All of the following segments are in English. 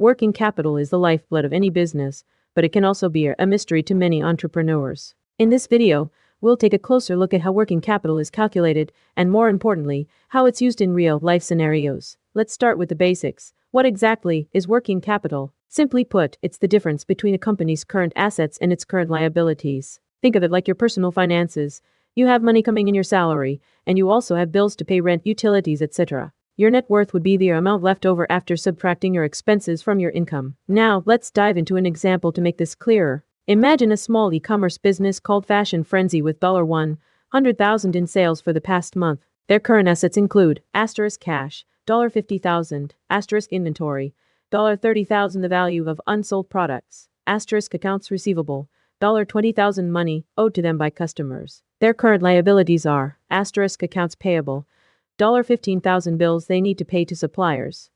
Working capital is the lifeblood of any business, but it can also be a mystery to many entrepreneurs. In this video, we'll take a closer look at how working capital is calculated and, more importantly, how it's used in real-life scenarios. Let's start with the basics. What exactly is working capital? Simply put, it's the difference between a company's current assets and its current liabilities. Think of it like your personal finances. You have money coming in your salary, and you also have bills to pay, rent, utilities, etc. Your net worth would be the amount left over after subtracting your expenses from your income. Now, let's dive into an example to make this clearer. Imagine a small e-commerce business called Fashion Frenzy with $100,000 in sales for the past month. Their current assets include cash, $50,000, inventory, $30,000 the value of unsold products, accounts receivable, $20,000 money owed to them by customers. Their current liabilities are accounts payable, $15,000 bills they need to pay to suppliers,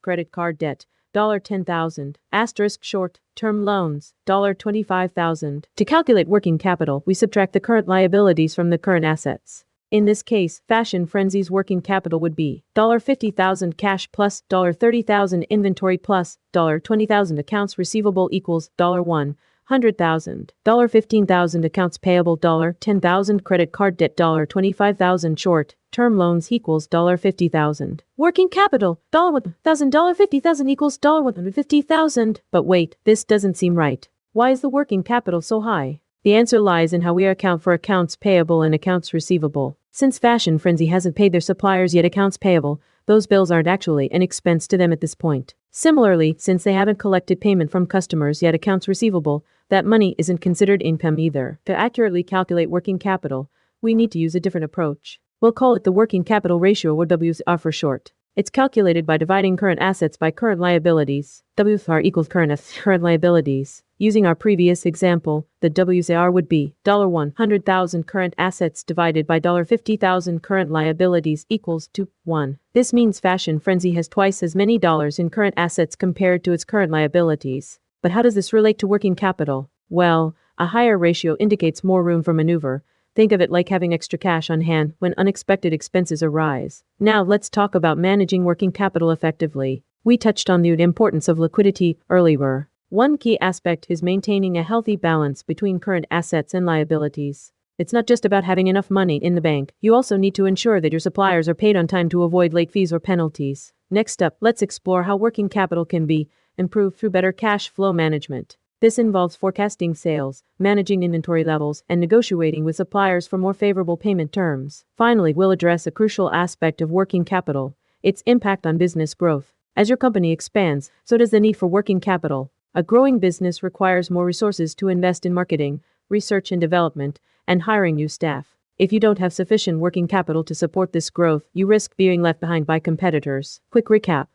credit card debt, $10,000, short-term loans, $25,000. To calculate working capital, we subtract the current liabilities from the current assets. In this case, Fashion Frenzy's working capital would be $50,000 cash plus $30,000 inventory plus $20,000 accounts receivable equals $100,000, $15,000 accounts payable, $10,000 credit card debt, $25,000 short-term loans equals $50,000. Working capital, $1,000, $50,000 equals $150,000. But wait, this doesn't seem right. Why is the working capital so high? The answer lies in how we account for accounts payable and accounts receivable. Since Fashion Frenzy hasn't paid their suppliers yet accounts payable, those bills aren't actually an expense to them at this point. Similarly, since they haven't collected payment from customers yet accounts receivable, that money isn't considered income either. To accurately calculate working capital, we need to use a different approach. We'll call it the working capital ratio, or WCR for short. It's calculated by dividing current assets by current liabilities. WCR equals current liabilities. Using our previous example, the WCR would be $100,000 current assets divided by $50,000 current liabilities equals 1. This means Fashion Frenzy has twice as many dollars in current assets compared to its current liabilities. But how does this relate to working capital? Well, a higher ratio indicates more room for maneuver. Think of it like having extra cash on hand when unexpected expenses arise. Now let's talk about managing working capital effectively. We touched on the importance of liquidity earlier. One key aspect is maintaining a healthy balance between current assets and liabilities. It's not just about having enough money in the bank. You also need to ensure that your suppliers are paid on time to avoid late fees or penalties. Next up, let's explore how working capital can be improved through better cash flow management. This involves forecasting sales, managing inventory levels, and negotiating with suppliers for more favorable payment terms. Finally, we'll address a crucial aspect of working capital, its impact on business growth. As your company expands, so does the need for working capital. A growing business requires more resources to invest in marketing, research and development, and hiring new staff. If you don't have sufficient working capital to support this growth, you risk being left behind by competitors. Quick recap.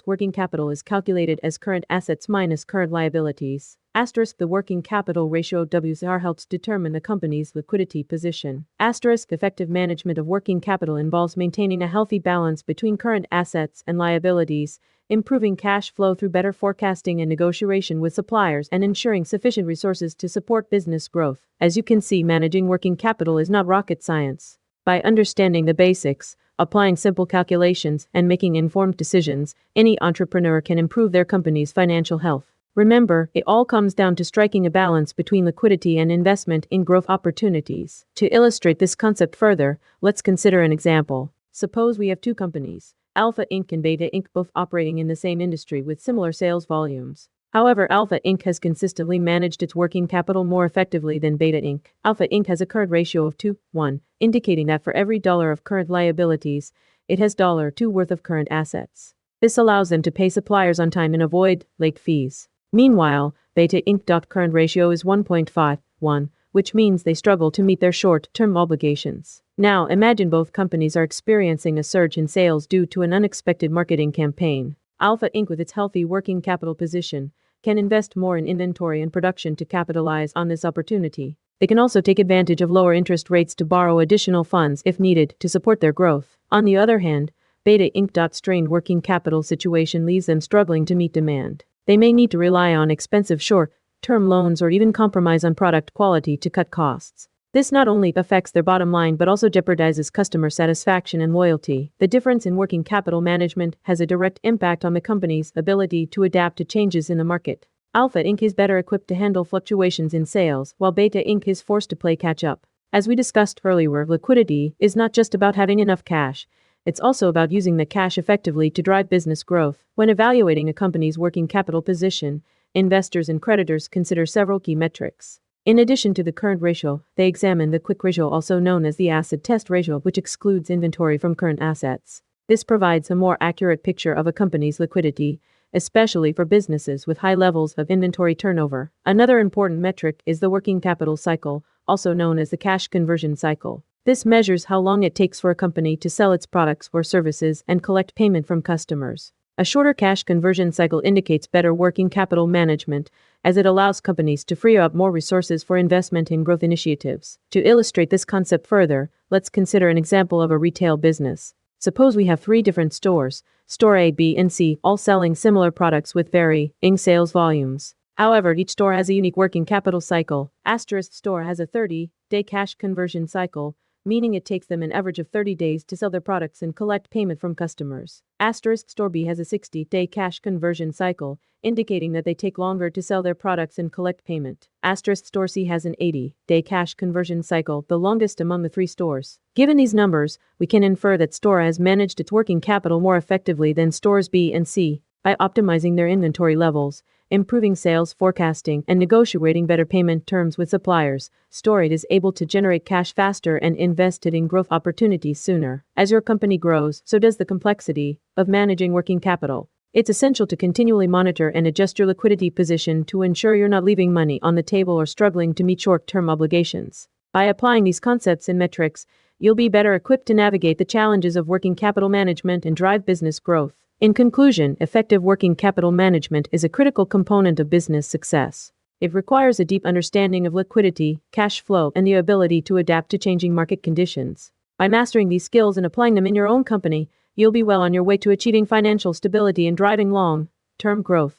Working capital is calculated as current assets minus current liabilities. The working capital ratio WCR helps determine the company's liquidity position. Effective management of working capital involves maintaining a healthy balance between current assets and liabilities, improving cash flow through better forecasting and negotiation with suppliers, and ensuring sufficient resources to support business growth. As you can see, managing working capital is not rocket science. By understanding the basics, applying simple calculations, and making informed decisions, any entrepreneur can improve their company's financial health. Remember, it all comes down to striking a balance between liquidity and investment in growth opportunities. To illustrate this concept further, let's consider an example. Suppose we have two companies, Alpha Inc. and Beta Inc., both operating in the same industry with similar sales volumes. However, Alpha Inc. has consistently managed its working capital more effectively than Beta Inc. Alpha Inc. has a current ratio of 2:1, indicating that for every dollar of current liabilities, it has $2 worth of current assets. This allows them to pay suppliers on time and avoid late fees. Meanwhile, Beta Inc.'s current ratio is 1.51, which means they struggle to meet their short-term obligations. Now, imagine both companies are experiencing a surge in sales due to an unexpected marketing campaign. Alpha Inc., with its healthy working capital position, can invest more in inventory and production to capitalize on this opportunity. They can also take advantage of lower interest rates to borrow additional funds if needed to support their growth. On the other hand, Beta Inc.'s strained working capital situation leaves them struggling to meet demand. They may need to rely on expensive short-term loans or even compromise on product quality to cut costs. This not only affects their bottom line but also jeopardizes customer satisfaction and loyalty. The difference in working capital management has a direct impact on the company's ability to adapt to changes in the market. Alpha Inc. is better equipped to handle fluctuations in sales, while Beta Inc. is forced to play catch up. As we discussed earlier, liquidity is not just about having enough cash. It's also about using the cash effectively to drive business growth. When evaluating a company's working capital position, investors and creditors consider several key metrics. In addition to the current ratio, they examine the quick ratio, also known as the acid test ratio, which excludes inventory from current assets. This provides a more accurate picture of a company's liquidity, especially for businesses with high levels of inventory turnover. Another important metric is the working capital cycle, also known as the cash conversion cycle. This measures how long it takes for a company to sell its products or services and collect payment from customers. A shorter cash conversion cycle indicates better working capital management, as it allows companies to free up more resources for investment in growth initiatives. To illustrate this concept further, let's consider an example of a retail business. Suppose we have 3 different stores, Store A, B, and C, all selling similar products with varying sales volumes. However, each store has a unique working capital cycle. Asterisk store has a 30-day cash conversion cycle, meaning it takes them an average of 30 days to sell their products and collect payment from customers. Asterisk store B has a 60-day cash conversion cycle, indicating that they take longer to sell their products and collect payment. Asterisk store C has an 80-day cash conversion cycle, the longest among the 3 stores. Given these numbers, we can infer that store A has managed its working capital more effectively than stores B and C. By optimizing their inventory levels, improving sales forecasting, and negotiating better payment terms with suppliers, Store A is able to generate cash faster and invest it in growth opportunities sooner. As your company grows, so does the complexity of managing working capital. It's essential to continually monitor and adjust your liquidity position to ensure you're not leaving money on the table or struggling to meet short-term obligations. By applying these concepts and metrics, you'll be better equipped to navigate the challenges of working capital management and drive business growth. In conclusion, effective working capital management is a critical component of business success. It requires a deep understanding of liquidity, cash flow, and the ability to adapt to changing market conditions. By mastering these skills and applying them in your own company, you'll be well on your way to achieving financial stability and driving long-term growth.